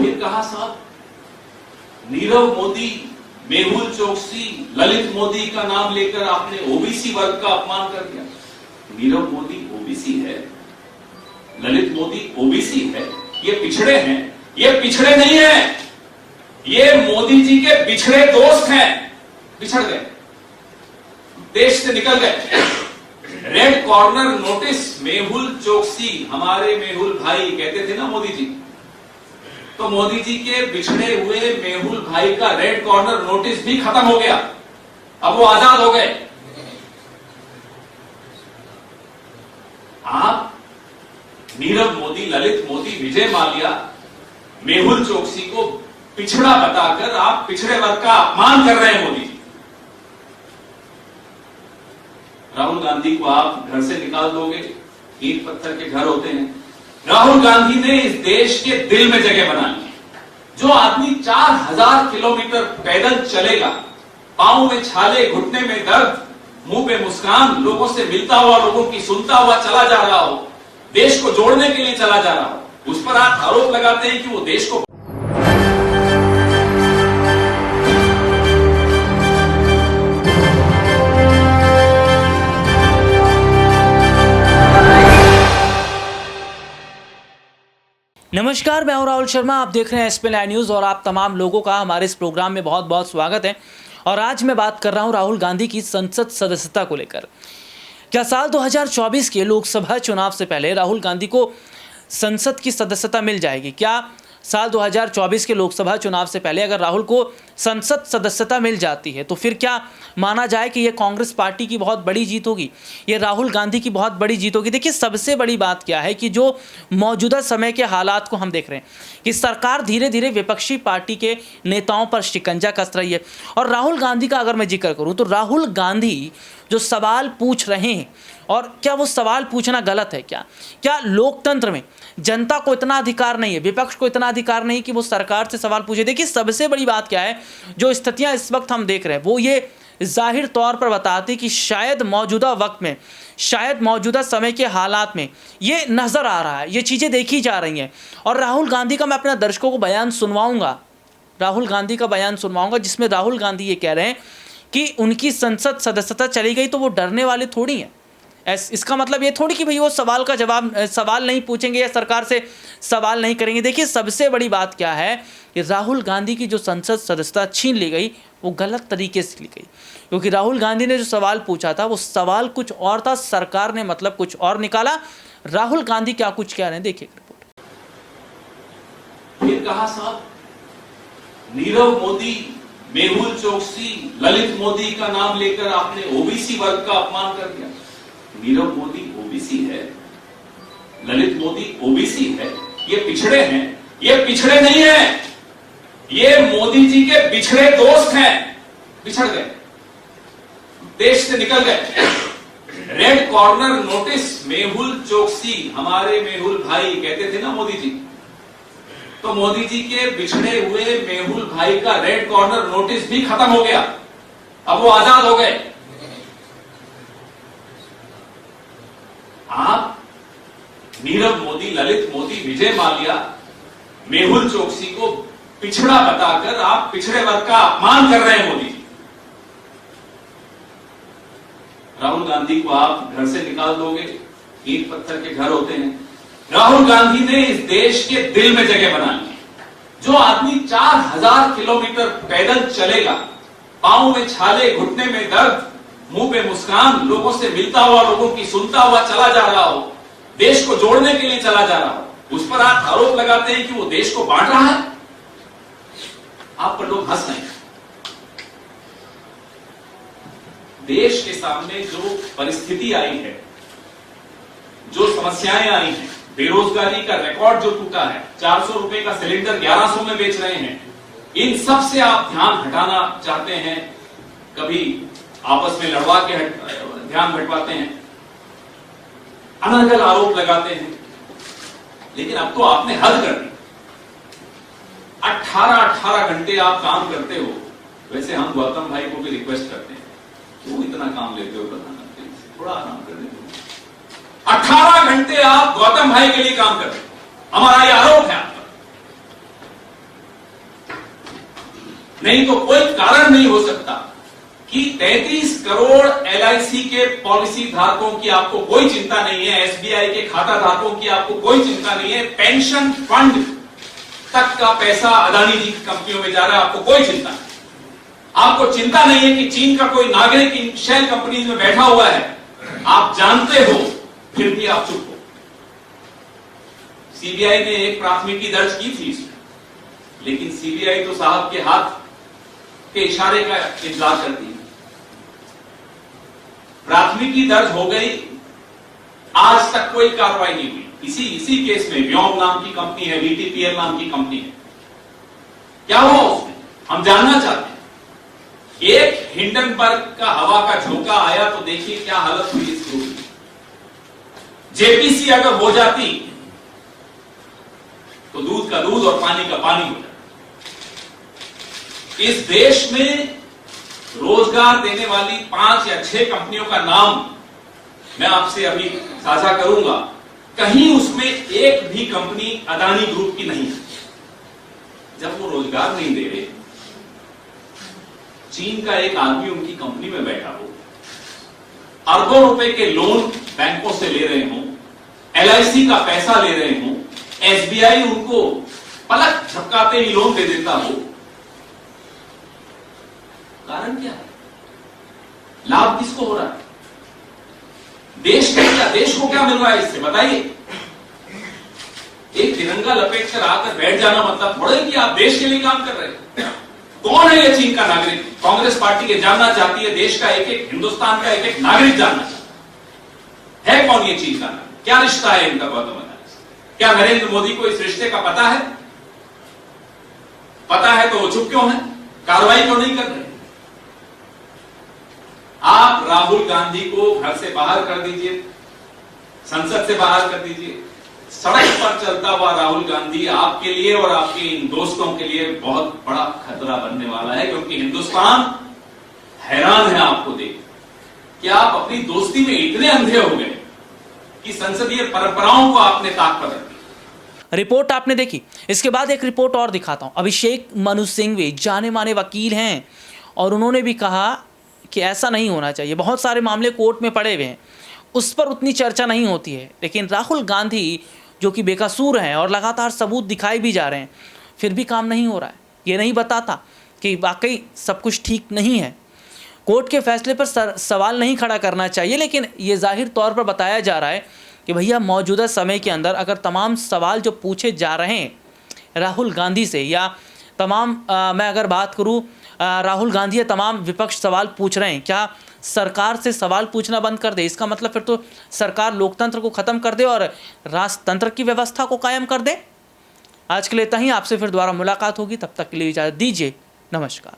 फिर कहा साहब, नीरव मोदी, मेहुल चोकसी, ललित मोदी का नाम लेकर आपने ओबीसी वर्ग का अपमान कर दिया। नीरव मोदी ओबीसी है, ललित मोदी ओबीसी है, ये पिछड़े हैं। ये पिछड़े नहीं है, ये मोदी जी के बिछड़े दोस्त हैं। बिछड़ गए, देश से निकल गए। Red corner notice, Mehul Choksi, हमारे मेहुल भाई कहते थे ना मोदी जी, तो मोदी जी के बिछड़े हुए मेहुल भाई का रेड कॉर्नर नोटिस भी खत्म हो गया। अब वो आजाद हो गए। आप नीरव मोदी, ललित मोदी, विजय माल्या, मेहुल चोकसी को पिछड़ा बताकर आप पिछड़े वर्ग का अपमान कर रहे हैं मोदी जी। राहुल गांधी को आप घर से निकाल दोगे, ईंट पत्थर के घर होते हैं। राहुल गांधी ने इस देश के दिल में जगह बना ली। जो आदमी 4000 किलोमीटर पैदल चलेगा, पांव में छाले, घुटने में दर्द, मुंह पे मुस्कान, लोगों से मिलता हुआ, लोगों की सुनता हुआ चला जा रहा हो, देश को जोड़ने के लिए चला जा रहा हो, उस पर आप आरोप लगाते हैं कि वो देश को नमस्कार, मैं हूं राहुल शर्मा। आप देख रहे हैं एसपी लाइव न्यूज़ और आप तमाम लोगों का हमारे इस प्रोग्राम में बहुत बहुत स्वागत है। और आज मैं बात कर रहा हूं राहुल गांधी की संसद सदस्यता को लेकर। क्या साल 2024 के लोकसभा चुनाव से पहले राहुल गांधी को संसद की सदस्यता मिल जाएगी? क्या साल 2024 के लोकसभा चुनाव से पहले अगर राहुल को संसद सदस्यता मिल जाती है तो फिर क्या माना जाए कि ये कांग्रेस पार्टी की बहुत बड़ी जीत होगी, ये राहुल गांधी की बहुत बड़ी जीत होगी? देखिए, सबसे बड़ी बात क्या है कि जो मौजूदा समय के हालात को हम देख रहे हैं कि सरकार धीरे धीरे विपक्षी पार्टी के नेताओं पर शिकंजा कस रही है। और राहुल गांधी का अगर मैं जिक्र करूँ तो राहुल गांधी जो सवाल पूछ रहे हैं, और क्या वो सवाल पूछना गलत है? क्या लोकतंत्र में जनता को इतना अधिकार नहीं है, विपक्ष को इतना अधिकार नहीं कि वो सरकार से सवाल पूछे? देखिए, सबसे बड़ी बात क्या है, जो स्थितियां इस वक्त हम देख रहे हैं वो ये जाहिर तौर पर बताती कि शायद मौजूदा वक्त में, शायद मौजूदा समय के हालात में ये नज़र आ रहा है, ये चीज़ें देखी जा रही हैं। और राहुल गांधी का मैं अपने दर्शकों को बयान सुनवाऊंगा, राहुल गांधी का बयान सुनवाऊंगा, जिसमें राहुल गांधी ये कह रहे हैं कि उनकी संसद सदस्यता चली गई तो वो डरने वाले थोड़ी हैं। इसका मतलब ये थोड़ी कि भाई वो सवाल नहीं पूछेंगे या सरकार से सवाल नहीं करेंगे। देखिए, सबसे बड़ी बात क्या है कि राहुल गांधी की जो संसद सदस्यता छीन ली गई वो गलत तरीके से ली गई, क्योंकि राहुल गांधी ने जो सवाल पूछा था वो सवाल कुछ और था, सरकार ने मतलब कुछ और निकाला। राहुल गांधी क्या कुछ कह रहे हैं, देखिए रिपोर्ट। फिर कहा साहब, नीरव मोदी, मेहुल चोकसी, ललित मोदी का नाम लेकर आपने ओबीसी वर्ग का अपमान कर दिया। नीरव मोदी ओबीसी है, ललित मोदी ओबीसी है, ये पिछड़े हैं। ये पिछड़े नहीं है, ये मोदी जी के बिछड़े दोस्त हैं। बिछड़ गए, देश से निकल गए। Red corner notice, Mehul Choksi, हमारे मेहुल भाई कहते थे ना मोदी जी, तो मोदी जी के बिछड़े हुए मेहुल भाई का रेड कॉर्नर नोटिस भी खत्म हो गया। अब वो आजाद हो गए। आप नीरव मोदी, ललित मोदी, विजय माल्या, मेहुल चोकसी को पिछड़ा बताकर आप पिछड़े वर्ग का अपमान कर रहे हैं मोदी जी। राहुल गांधी को आप घर से निकाल दोगे, ईंट पत्थर के घर होते हैं। राहुल गांधी ने इस देश के दिल में जगह बना ली। जो आदमी 4000 किलोमीटर पैदल चलेगा, पांव में छाले, घुटने में दर्द, मुंह पे मुस्कान, लोगों से मिलता हुआ, लोगों की सुनता हुआ चला जा रहा हो, देश को जोड़ने के लिए चला जा रहा हो, उस पर आप आरोप लगाते हैं कि वो देश को बांट रहा है। आप पर लोग हंस रहे हैं। देश के सामने जो परिस्थिति आई है, जो समस्याएं आई हैं, बेरोजगारी का रिकॉर्ड जो टूटा है, 400 रुपए का सिलेंडर 1100 में बेच रहे हैं, इन सब से आप ध्यान हटाना चाहते हैं। कभी आपस में लड़वा के ध्यान हटवाते हैं, अनर्गल आरोप लगाते हैं, लेकिन अब तो आपने हद कर दी। 18 घंटे आप काम करते हो। वैसे हम गौतम भाई को भी रिक्वेस्ट करते हैं, क्यों इतना काम लेते हो प्रधानमंत्री से, थोड़ा आराम कर देते हो। 18 घंटे आप गौतम भाई के लिए काम करते हो, हमारा ये आरोप है आप पर। नहीं तो कोई कारण नहीं हो सकता कि 33 करोड़ LIC के पॉलिसी धारकों की आपको कोई चिंता नहीं है, SBI के खाता धारकों की आपको कोई चिंता नहीं है, पेंशन फंड तक का पैसा अदानी जी की कंपनियों में जा रहा है, आपको कोई चिंता नहीं। आपको चिंता नहीं है कि चीन का कोई नागरिक इन शेल कंपनीज में बैठा हुआ है, आप जानते हो, फिर भी आप चुप हो। CBI ने एक प्राथमिकी दर्ज की थी इसमें, लेकिन CBI तो साहब के हाथ के इशारे का इंतजार करती है। प्राथमिकी दर्ज हो गई, आज तक कोई कार्रवाई नहीं हुई। इसी केस में व्योम नाम की कंपनी है, VTPL नाम की कंपनी है, क्या हुआ उसमें हम जानना चाहते हैं। एक हिंडनबर्ग का हवा का झोंका आया तो देखिए क्या हालत हुई इस ग्रुप की। JPC अगर हो जाती तो दूध का दूध और पानी का पानी हो जाता। इस देश में रोजगार देने वाली 5 या 6 कंपनियों का नाम मैं आपसे अभी साझा करूंगा, कहीं उसमें एक भी कंपनी अदानी ग्रुप की नहीं है। जब वो रोजगार नहीं दे रहे, चीन का एक आदमी उनकी कंपनी में बैठा हो, अरबों रुपए के लोन बैंकों से ले रहे हो, LIC का पैसा ले रहे हो, SBI उनको पलक झपकाते ही लोन दे देता हो, कारण क्या है? लाभ किसको हो रहा है? देश को क्या मिल रहा है इससे बताइए। एक तिरंगा लपेट कर आकर बैठ जाना मतलब थोड़ा कि आप देश के लिए काम कर रहे हैं। कौन है ये चीन का नागरिक? कांग्रेस पार्टी के जानना चाहती है, देश का एक हिंदुस्तान का एक नागरिक जानना चाहता है कौन ये चीन का नागरिक? क्या रिश्ता है इनका गौतम अदानी से? क्या नरेंद्र मोदी को इस रिश्ते का पता है? पता है तो वो चुप क्यों है? कार्रवाई क्यों नहीं कर रहे? आप राहुल गांधी को घर से बाहर कर दीजिए, संसद से बाहर कर दीजिए। सड़क पर चलता हुआ राहुल गांधी आपके लिए और आपके इन दोस्तों के लिए बहुत बड़ा खतरा बनने वाला है, क्योंकि हिंदुस्तान हैरान है आपको देख कि आप अपनी दोस्ती में इतने अंधे हो गए कि संसदीय परंपराओं को आपने ताक पर रख दिया। रिपोर्ट आपने देखी। इसके बाद एक रिपोर्ट और दिखाता हूं। अभिषेक मनु सिंघवी जाने माने वकील हैं और उन्होंने भी कहा कि ऐसा नहीं होना चाहिए। बहुत सारे मामले कोर्ट में पड़े हुए हैं, उस पर उतनी चर्चा नहीं होती है, लेकिन राहुल गांधी जो कि बेकसूर हैं और लगातार सबूत दिखाए भी जा रहे हैं, फिर भी काम नहीं हो रहा है। ये नहीं बताता कि वाकई सब कुछ ठीक नहीं है। कोर्ट के फैसले पर सवाल नहीं खड़ा करना चाहिए, लेकिन ये जाहिर तौर पर बताया जा रहा है कि भैया मौजूदा समय के अंदर अगर तमाम सवाल जो पूछे जा रहे हैं राहुल गांधी से, या तमाम मैं अगर बात करूँ राहुल गांधी या तमाम विपक्ष सवाल पूछ रहे हैं, क्या सरकार से सवाल पूछना बंद कर दे? इसका मतलब फिर तो सरकार लोकतंत्र को ख़त्म कर दे और राजतंत्र की व्यवस्था को कायम कर दे। आज के लिए इतना ही। आपसे फिर दोबारा मुलाकात होगी, तब तक के लिए इजाज़त दीजिए। नमस्कार।